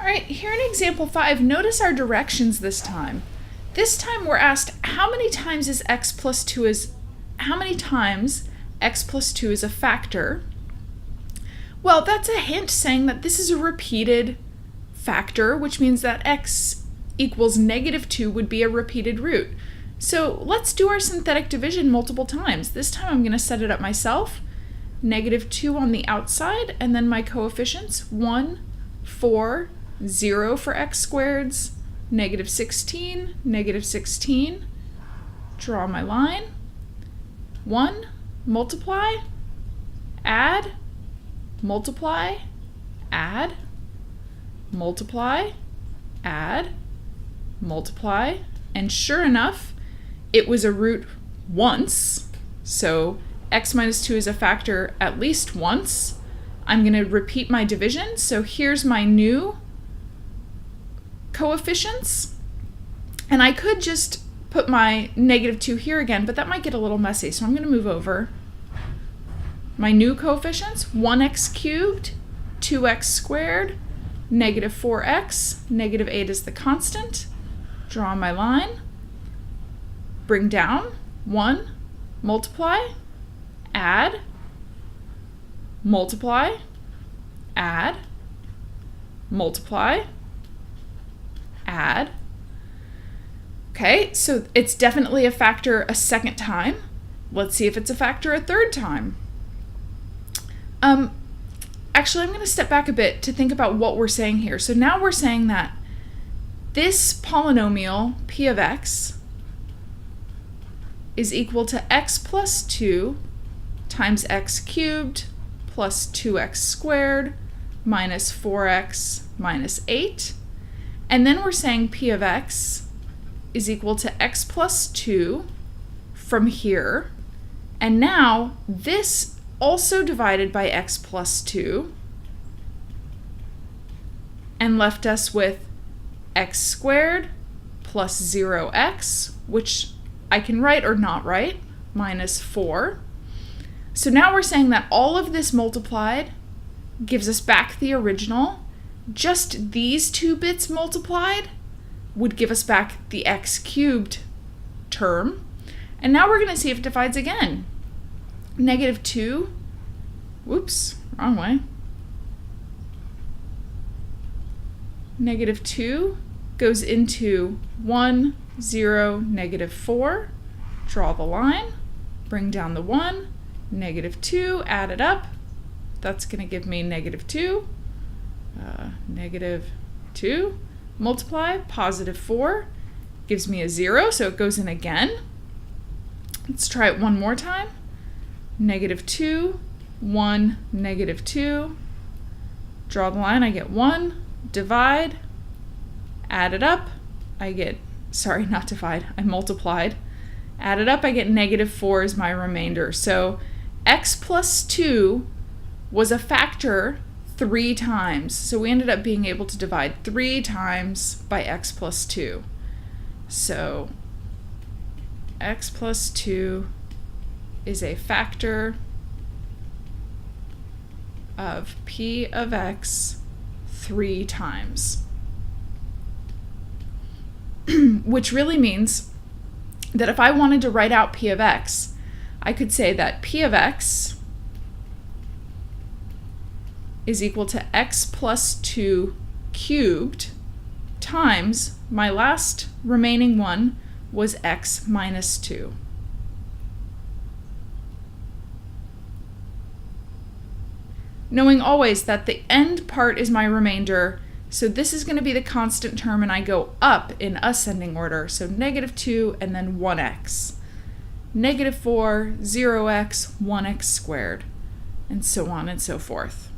All right, here in example 5, notice our directions this time. This time we're asked how many times x plus 2 is a factor. Well, that's a hint saying that this is a repeated factor, which means that x equals -2 would be a repeated root. So let's do our synthetic division multiple times. This time I'm going to set it up myself. -2 on the outside, and then my coefficients, 1, 4, 0 for x squareds, -16, -16. Draw my line. 1, multiply, add, multiply, add, multiply, add, multiply, and sure enough, it was a root once, so x minus 2 is a factor at least once. I'm going to repeat my division, so here's my new coefficients, and I could just put my -2 here again, but that might get a little messy, so I'm going to move over. My new coefficients, 1x cubed, 2x squared, -4x, -8 is the constant. Draw my line, bring down, 1, multiply, add, multiply, add, multiply, add. Okay, so it's definitely a factor a second time. Let's see if it's a factor a third time. Actually, I'm going to step back a bit to think about what we're saying here. So now we're saying that this polynomial, p of x, is equal to x plus 2 times x cubed plus 2x squared minus 4x minus 8. And then we're saying p of x is equal to x plus 2 from here. And now this also divided by x plus 2 and left us with x squared plus 0x, which I can write or not write, minus 4. So now we're saying that all of this multiplied gives us back the original. Just these two bits multiplied would give us back the x cubed term. And now we're going to see if it divides again. -2, whoops, wrong way. -2 goes into 1, 0, -4. Draw the line, bring down the 1, -2, add it up. That's going to give me -2. -2, multiply, +4, gives me a 0, so it goes in again. Let's try it one more time. -2, 1, -2, draw the line, I get 1, divide, add it up, I get, sorry, not divide, I multiplied, add it up, I get -4 is my remainder. So x plus 2 was a factor 3 times. So we ended up being able to divide 3 times by x plus 2. So x plus 2 is a factor of p of x 3 times. Which really means that if I wanted to write out p of x, I could say that p of x is equal to x plus 2 cubed times my last remaining one was x minus 2. Knowing always that the end part is my remainder, so this is going to be the constant term and I go up in ascending order. So -2 and then 1x. -4, 0x, 1x squared, and so on and so forth.